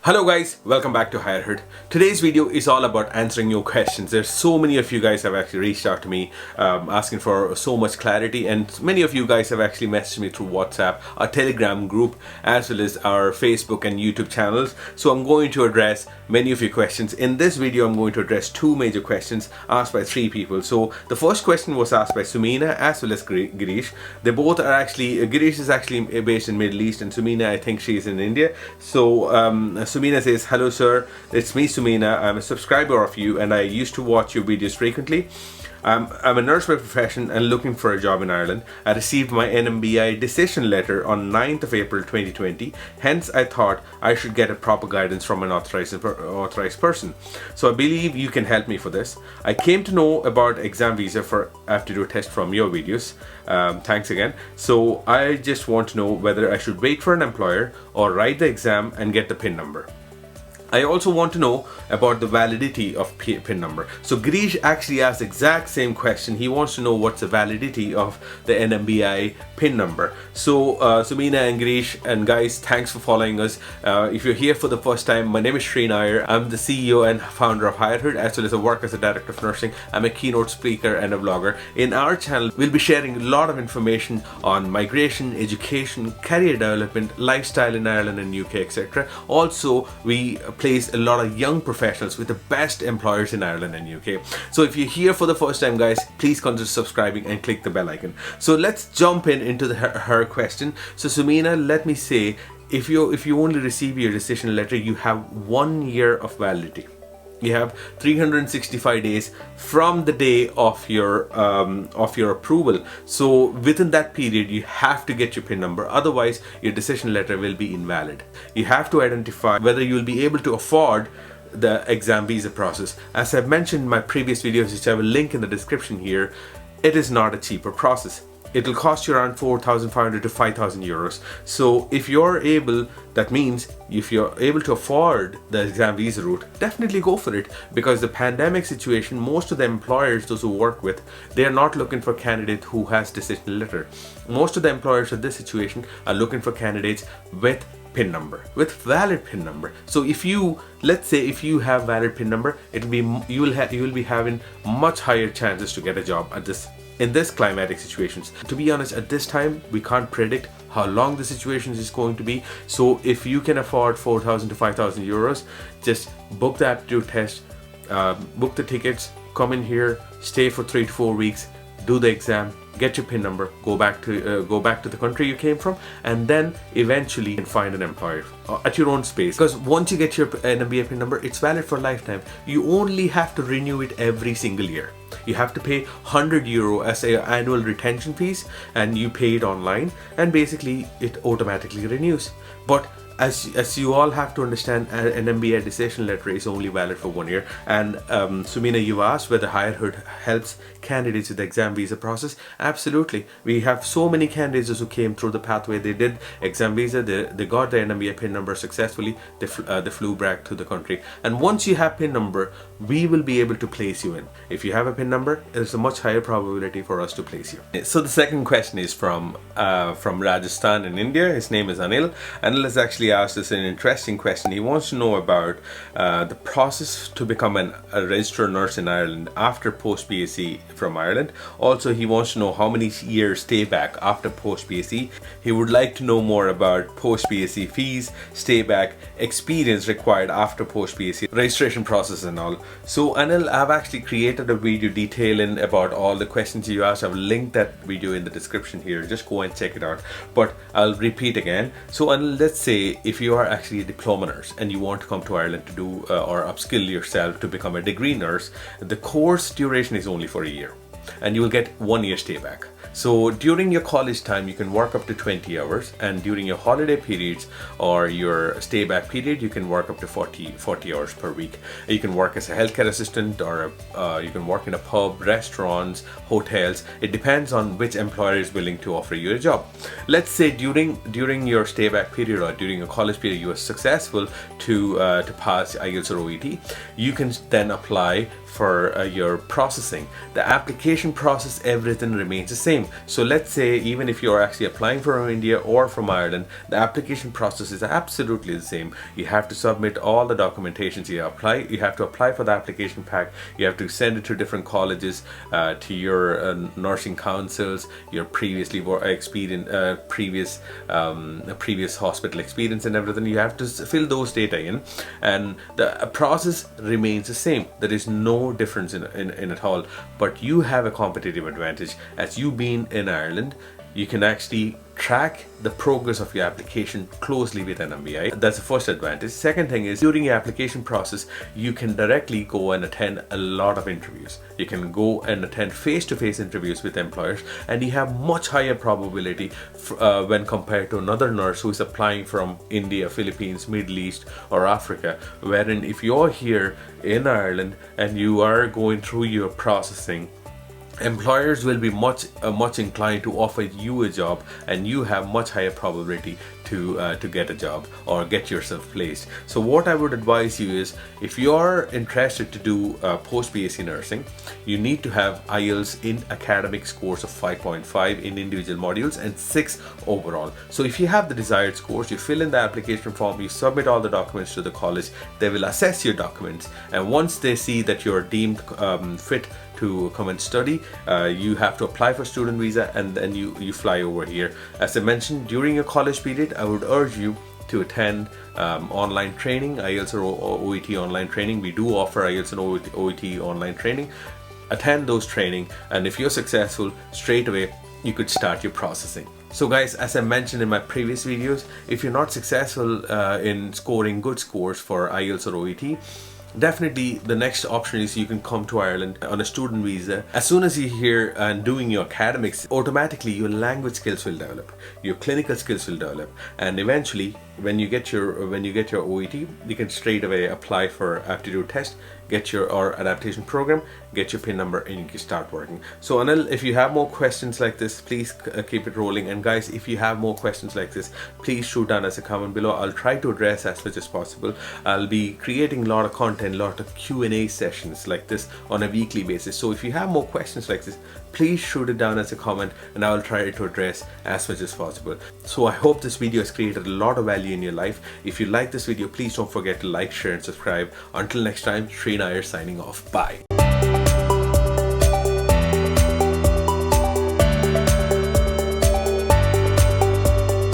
Hello guys, welcome back to HireHerd. Today's video is all about answering your questions. There's so many of you guys have actually reached out to me asking for so much clarity, and many of you guys have actually messaged me through WhatsApp, our Telegram group, as well as our Facebook and YouTube channels. So I'm going to address many of your questions. In this video, I'm going to address two major questions asked by three people. So the first question was asked by Sumina as well as Girish. They both are actually, Girish is actually based in Middle East, and Sumina, I think she's in India. So Sumina says, hello sir, it's me Sumina, I'm a subscriber of you and I used to watch your videos frequently. I'm a nurse by profession and looking for a job in Ireland. I received my NMBI decision letter on 9th of April 2020. Hence, I thought I should get a proper guidance from an authorized person. So I believe you can help me for this. I came to know about exam visa for aptitude test from your videos. Thanks again. So I just want to know whether I should wait for an employer or write the exam and get the PIN number. I also want to know about the validity of PIN number. So Girish actually asked the exact same question. He wants to know what's the validity of the NMBI PIN number. So Sumina and Girish and guys, thanks for following us. If you're here for the first time, my name is Sri Nair. I'm the CEO and founder of HireHerd, as well as I work as a director of nursing. I'm a keynote speaker and a vlogger. In our channel, we'll be sharing a lot of information on migration, education, career development, lifestyle in Ireland and UK, etc. Also, we place a lot of young professionals with the best employers in Ireland and UK. So if you're here for the first time, guys, please consider subscribing and click the bell icon. So let's jump into her question. So Sumina, let me say, if you only receive your decision letter, you have 1 year of validity. You have 365 days from the day of your approval. So within that period, you have to get your PIN number. Otherwise, your decision letter will be invalid. You have to identify whether you will be able to afford the exam visa process. As I've mentioned in my previous videos, which I will link in the description here, it is not a cheaper process. It will cost you around 4,500 to 5,000 euros. So if you're able, that means if you're able to afford the exam visa route, definitely go for it, because the pandemic situation, most of the employers, those who work with, they are not looking for candidate who has decision letter. Most of the employers in this situation are looking for candidates with PIN number, with valid PIN number. So if you, let's say if you have valid PIN number, you will be having much higher chances to get a job in this climatic situations. To be honest, at this time we can't predict how long the situation is going to be. So if you can afford 4,000 to 5,000 euros, just book the aptitude test, book the tickets, come in here, stay for 3 to 4 weeks, do the exam, get your PIN number, go back to the country you came from, and then eventually you can find an employer at your own space. Because once you get your NMBI PIN number, it's valid for a lifetime. You only have to renew it every single year. You have to pay 100 euro as an annual retention fees, and you pay it online, and basically it automatically renews. But as you all have to understand, an NMBI decision letter is only valid for 1 year. And Sumina, you asked whether HireHerd helps candidates with the exam visa process. Absolutely. We have so many candidates who came through the pathway. They did exam visa, they got the NMBI PIN number successfully, they flew back to the country. And once you have PIN number, we will be able to place you in. If you have a PIN number, there's a much higher probability for us to place you. So the second question is from Rajasthan in India. His name is Anil. Anil has actually asked us an interesting question. He wants to know about the process to become a registered nurse in Ireland after post-BSc from Ireland. Also, he wants to know how many years stay back after post-BSc. He would like to know more about post-BSc fees, stay back, experience required after post-BSc, registration process and all. So Anil, I've actually created a video detailing about all the questions you asked. I've linked that video in the description here. Just go and check it out. But I'll repeat again. So Anil, let's say if you are actually a diploma nurse and you want to come to Ireland to do or upskill yourself to become a degree nurse, the course duration is only for a year, and you will get 1 year stay back. So during your college time, you can work up to 20 hours, and during your holiday periods or your stay back period, you can work up to 40 hours per week. You can work as a healthcare assistant, or you can work in a pub, restaurants, hotels. It depends on which employer is willing to offer you a job. Let's say during your stay back period or during your college period, you are successful to pass IELTS or OET, you can then apply for your processing. The application process, everything remains the same. So let's say even if you're actually applying from India or from Ireland, the application process is absolutely the same. You have to submit all the documentations. You have to apply for the application pack. You have to send it to different colleges, to your nursing councils, your previously previous hospital experience and everything. You have to fill those data in, and the process remains the same. There is no difference in it all, but you have a competitive advantage. As you being in Ireland, you can actually track the progress of your application closely with NMBI. That's the first advantage. Second thing is, during your application process, you can directly go and attend a lot of interviews. You can go and attend face-to-face interviews with employers, and you have much higher probability when compared to another nurse who is applying from India, Philippines, Middle East or Africa, wherein if you're here in Ireland and you are going through your processing, employers will be much inclined to offer you a job, and you have much higher probability to get a job or get yourself placed. So what I would advise you is, if you're interested to do post BSc nursing, you need to have IELTS in academic scores of 5.5 in individual modules and 6 overall. So if you have the desired scores, you fill in the application form, you submit all the documents to the college, they will assess your documents, and once they see that you're deemed fit to come and study, you have to apply for student visa, and then you fly over here. As I mentioned, during your college period, I would urge you to attend online training, IELTS or OET online training. We do offer IELTS and OET online training. Attend those training, and if you're successful, straight away you could start your processing. So guys, as I mentioned in my previous videos, if you're not successful in scoring good scores for IELTS or OET, definitely the next option is you can come to Ireland on a student visa. As soon as you're here and doing your academics, automatically your language skills will develop, your clinical skills will develop, and eventually when you get your OET, you can straight away apply for aptitude test, get your adaptation program, get your PIN number, and you can start working. So Anil, if you have more questions like this, please keep it rolling. And guys, if you have more questions like this, please shoot down as a comment below. I'll try to address as much as possible. I'll be creating a lot of content, a lot of Q&A sessions like this on a weekly basis. So if you have more questions like this, please shoot it down as a comment, and I'll try to address as much as possible. So I hope this video has created a lot of value in your life. If you like this video, please don't forget to like, share and subscribe. Until next time, Sri Nair signing off. Bye.